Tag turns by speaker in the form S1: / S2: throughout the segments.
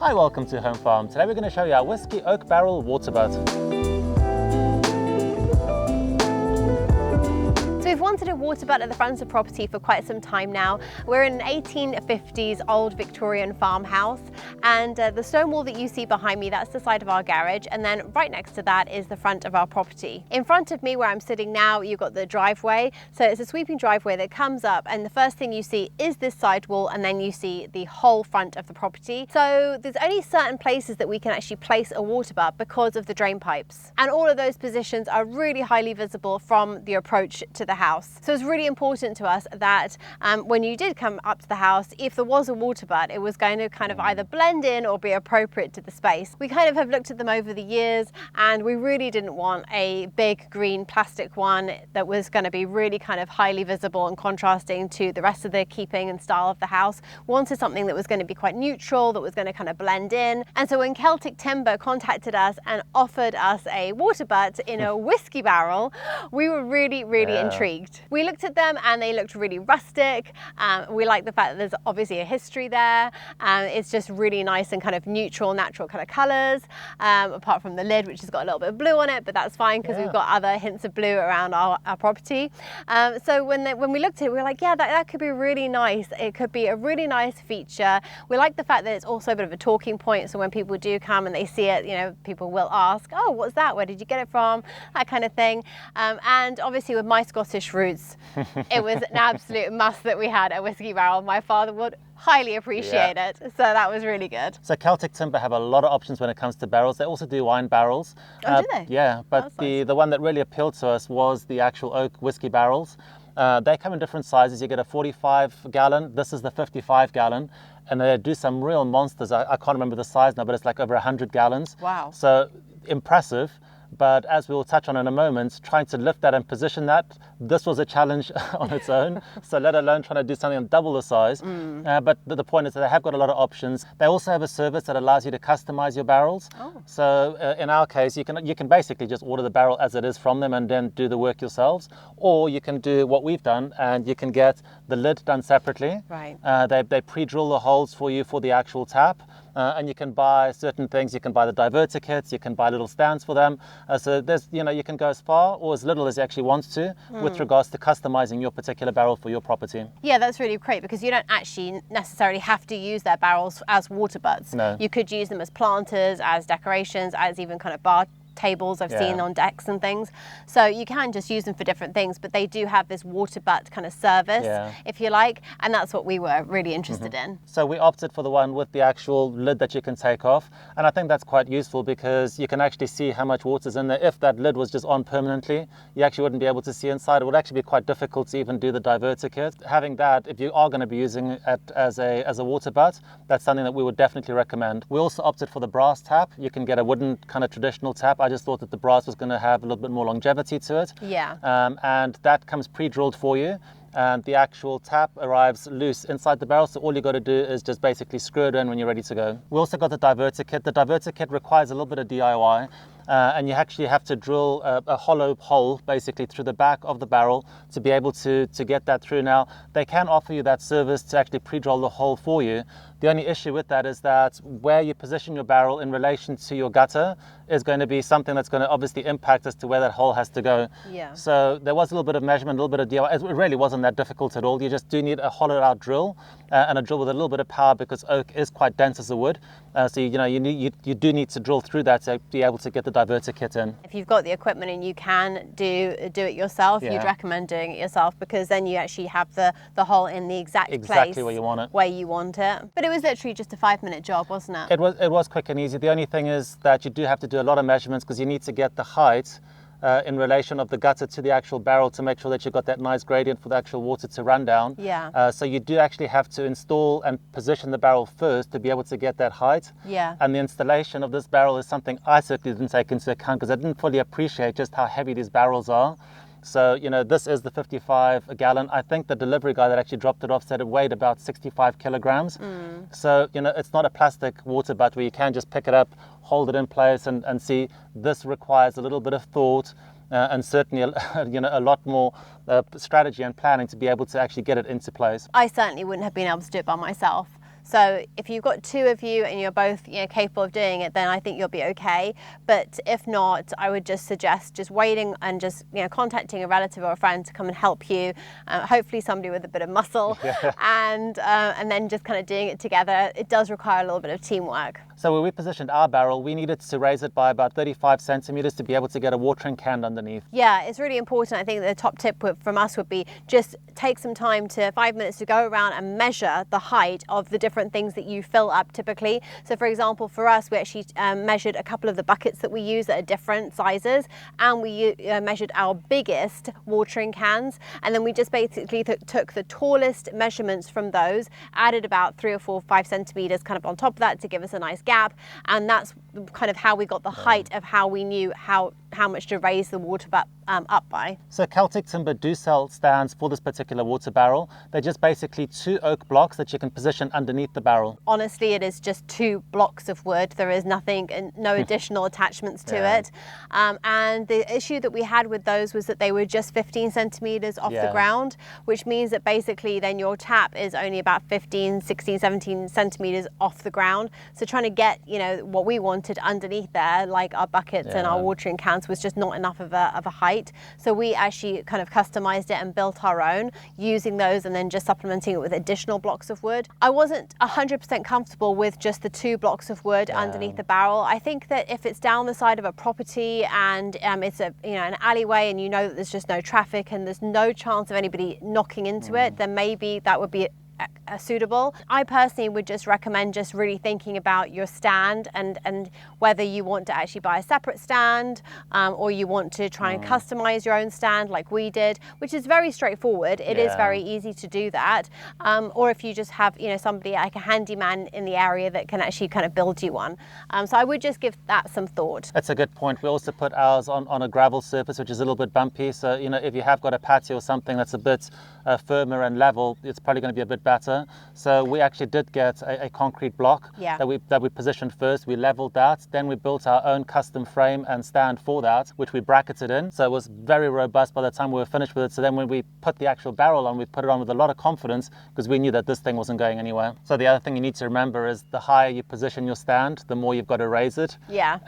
S1: Hi, welcome to Home Farm. Today we're going to show you our Whisky oak barrel water butt.
S2: So we've wanted a water butt at the front of the property for quite some time now. We're in an 1850s old Victorian farmhouse, and the stone wall that you see behind me, that's the side of our garage, and then right next to that is the front of our property. In front of me where I'm sitting now, you've got the driveway. So it's a sweeping driveway that comes up, and the first thing you see is this side wall, and then you see the whole front of the property. So there's only certain places that we can actually place a water butt because of the drain pipes. And all of those positions are really highly visible from the approach to the house. So it's really important to us that when you did come up to the house, if there was a water butt, it was going to kind of either blend in or be appropriate to the space. We kind of have looked at them over the years, and we really didn't want a big green plastic one that was going to be really kind of highly visible and contrasting to the rest of the keeping and style of the house. We wanted something that was going to be quite neutral, that was going to kind of blend in. And so when Celtic Timber contacted us and offered us a water butt in a whiskey barrel, we were really intrigued. We looked at them and they looked really rustic. We like the fact that there's obviously a history there. It's just really nice and kind of neutral, natural kind of colours, apart from the lid, which has got a little bit of blue on it, but that's fine because we've got other hints of blue around our property. So when we looked at it, we were like, yeah, that could be really nice. It could be a really nice feature. We like the fact that it's also a bit of a talking point. So when people do come and they see it, you know, people will ask, oh, what's that? Where did you get it from? That kind of thing. And obviously with my Scottish roots, it was an absolute must that we had a whiskey barrel. My father would highly appreciate it. So that was really good.
S1: So Celtic Timber have a lot of options when it comes to barrels. They also do wine barrels.
S2: Oh, do they?
S1: Yeah, but the one that really appealed to us was the actual oak whiskey barrels. They come in different sizes. You get a 45 gallon. This is the 55 gallon. And they do some real monsters. I can't remember the size now, but it's like over 100 gallons.
S2: Wow.
S1: So impressive. But as we will touch on in a moment, trying to lift that and position that, this was a challenge on its own. So let alone trying to do something double the size. But the point is that they have got a lot of options. They also have a service that allows you to customize your barrels. So in our case, you can basically just order the barrel as it is from them and then do the work yourselves. Or you can do what we've done and you can get the lid done separately.
S2: Right.
S1: They pre-drill the holes for you for the actual tap. And you can buy certain things. You can buy the diverter kits. You can buy little stands for them. So there's, you can go as far or as little as you actually want to with regards to customizing your particular barrel for your property.
S2: Yeah, that's really great because you don't actually necessarily have to use their barrels as water butts.
S1: No.
S2: You could use them as planters, as decorations, as even kind of bar tables I've seen on decks and things. So you can just use them for different things, but they do have this water butt kind of service, if you like, and that's what we were really interested in.
S1: So we opted for the one with the actual lid that you can take off, and I think that's quite useful because you can actually see how much water's in there. If that lid was just on permanently, you actually wouldn't be able to see inside. It would actually be quite difficult to even do the diverter kit. Having that, if you are going to be using it as a water butt, that's something that we would definitely recommend. We also opted for the brass tap. You can get a wooden kind of traditional tap. I just thought that the brass was going to have a little bit more longevity to it.
S2: Yeah.
S1: And that comes pre-drilled for you. And the actual tap arrives loose inside the barrel, so all you got to do is just basically screw it in when you're ready to go. We also got the diverter kit. The diverter kit requires a little bit of DIY. And you actually have to drill a hollow hole basically through the back of the barrel to be able to get that through. Now, they can offer you that service to actually pre-drill the hole for you. The only issue with that is that where you position your barrel in relation to your gutter is going to be something that's going to obviously impact as to where that hole has to go.
S2: Yeah.
S1: So there was a little bit of measurement, a little bit of DIY. It really wasn't that difficult at all. You just do need a hollowed out drill and a drill with a little bit of power because oak is quite dense as a wood. So you do need to drill through that to be able to get the diverter kit in.
S2: If you've got the equipment and you can do it yourself, you'd recommend doing it yourself because then you actually have the hole in the exact place
S1: where you want it.
S2: But it was literally just a 5-minute job, wasn't it?
S1: It was quick and easy. The only thing is that you do have to do a lot of measurements because you need to get the height in relation of the gutter to the actual barrel to make sure that you've got that nice gradient for the actual water to run down.
S2: Yeah.
S1: So you do actually have to install and position the barrel first to be able to get that height.
S2: Yeah.
S1: And the installation of this barrel is something I certainly didn't take into account because I didn't fully appreciate just how heavy these barrels are. So, this is the 55 gallon. I think the delivery guy that actually dropped it off said it weighed about 65 kilograms. So, it's not a plastic water butt where you can just pick it up, hold it in place and see. This requires a little bit of thought and certainly a lot more strategy and planning to be able to actually get it into place.
S2: I certainly wouldn't have been able to do it by myself. So if you've got two of you and you're both capable of doing it, then I think you'll be okay. But if not, I would just suggest just waiting and just contacting a relative or a friend to come and help you. Hopefully somebody with a bit of muscle, and then just kind of doing it together. It does require a little bit of teamwork.
S1: So when we positioned our barrel, we needed to raise it by about 35 centimeters to be able to get a watering can underneath.
S2: Yeah, it's really important. I think the top tip from us would be just take some time to 5 minutes to go around and measure the height of the different things that you fill up typically. So for example, for us, we actually measured a couple of the buckets that we use that are different sizes, and we measured our biggest watering cans, and then we just basically took the tallest measurements from those, added about 3 or 4, 5 centimeters kind of on top of that to give us a nice gap, and that's kind of how we got the height of how we knew how much to raise the water up by.
S1: So Celtic Timber do sell stands for this particular water barrel. They're just basically 2 oak blocks that you can position underneath the barrel.
S2: Honestly, it is just 2 blocks of wood. There is nothing, no additional attachments to it. And the issue that we had with those was that they were just 15 centimeters off the ground, which means that basically then your tap is only about 15, 16, 17 centimeters off the ground. So trying to get, what we wanted underneath there, like our buckets and our watering cans, was just not enough of a height. So we actually kind of customized it and built our own using those, and then just supplementing it with additional blocks of wood. I wasn't 100% comfortable with just the 2 blocks of wood underneath the barrel. I think that if it's down the side of a property and it's an alleyway, and that there's just no traffic and there's no chance of anybody knocking into it, then maybe that would be suitable. I personally would just recommend just really thinking about your stand and whether you want to actually buy a separate stand or you want to try and customize your own stand like we did, which is very straightforward. It is very easy to do that. Or if you just have somebody like a handyman in the area that can actually kind of build you one. So I would just give that some thought.
S1: That's a good point. We also put ours on a gravel surface, which is a little bit bumpy. So if you have got a patio or something that's a bit firmer and level, it's probably going to be a bit better. So we actually did get a concrete block that we positioned first. We leveled that, then we built our own custom frame and stand for that, which we bracketed in. So it was very robust by the time we were finished with it. So then when we put the actual barrel on, we put it on with a lot of confidence because we knew that this thing wasn't going anywhere. So the other thing you need to remember is the higher you position your stand, the more you've got to raise it.
S2: Yeah.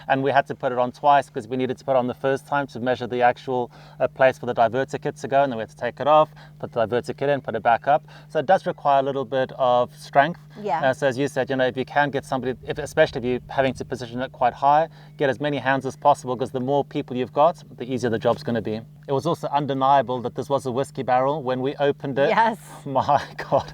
S1: And we had to put it on twice because we needed to put it on the first time to measure the actual place for the diverter kit to go, and then we had to take it off, put the diverter kit in, put it back up. So it does require a little bit of strength. So as you said, if you can get somebody, especially if you're having to position it quite high, get as many hands as possible, because the more people you've got, the easier the job's going to be. It was also undeniable that this was a whiskey barrel when we opened it.
S2: Yes.
S1: My God.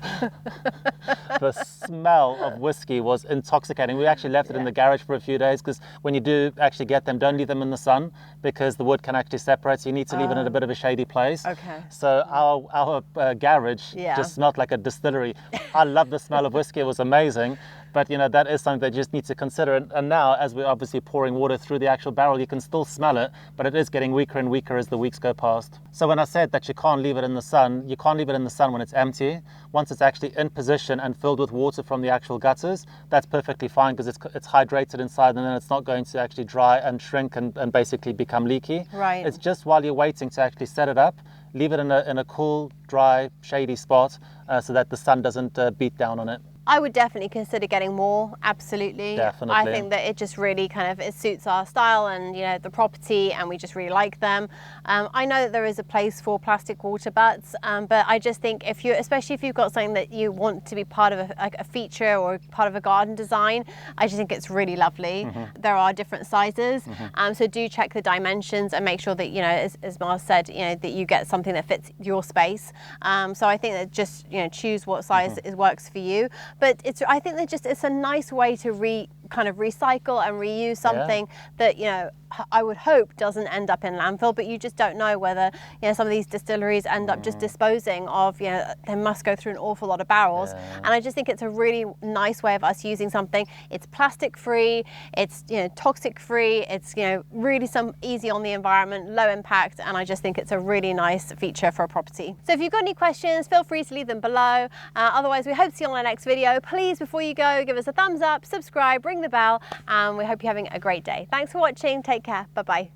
S1: The smell of whiskey was intoxicating. We actually left it in the garage for a few days, because when you do actually get them, don't leave them in the sun because the wood can actually separate. So you need to leave it in a bit of a shady place.
S2: Okay.
S1: So our garage just smelled like a distillery. I love the smell of whiskey. It was amazing. But that is something that you just need to consider. And now, as we're obviously pouring water through the actual barrel, you can still smell it, but it is getting weaker and weaker as the weeks go past. So when I said that you can't leave it in the sun, you can't leave it in the sun when it's empty. Once it's actually in position and filled with water from the actual gutters, that's perfectly fine, because it's hydrated inside, and then it's not going to actually dry and shrink and basically become leaky.
S2: Right.
S1: It's just while you're waiting to actually set it up, leave it in a cool, dry, shady spot so that the sun doesn't beat down on it.
S2: I would definitely consider getting more, absolutely.
S1: Definitely.
S2: I think that it just really it suits our style and the property, and we just really like them. I know that there is a place for plastic water butts, but I just think especially if you've got something that you want to be part of a feature or part of a garden design, I just think it's really lovely. There are different sizes, so do check the dimensions and make sure that, as Mars said, that you get something that fits your space. So I think that just, choose what size works for you. But I think that it's a nice way to recycle and reuse something that I would hope doesn't end up in landfill, but you just don't know whether some of these distilleries end up just disposing of, they must go through an awful lot of barrels. And I just think it's a really nice way of us using something. It's plastic free, it's toxic free, it's really easy on the environment, low impact, and I just think it's a really nice feature for a property. So if you've got any questions, feel free to leave them below. Otherwise, we hope to see you on our next video. Please, before you go, give us a thumbs up, subscribe, ring the bell, and we hope you're having a great day. Thanks for watching. Take care. Bye-bye.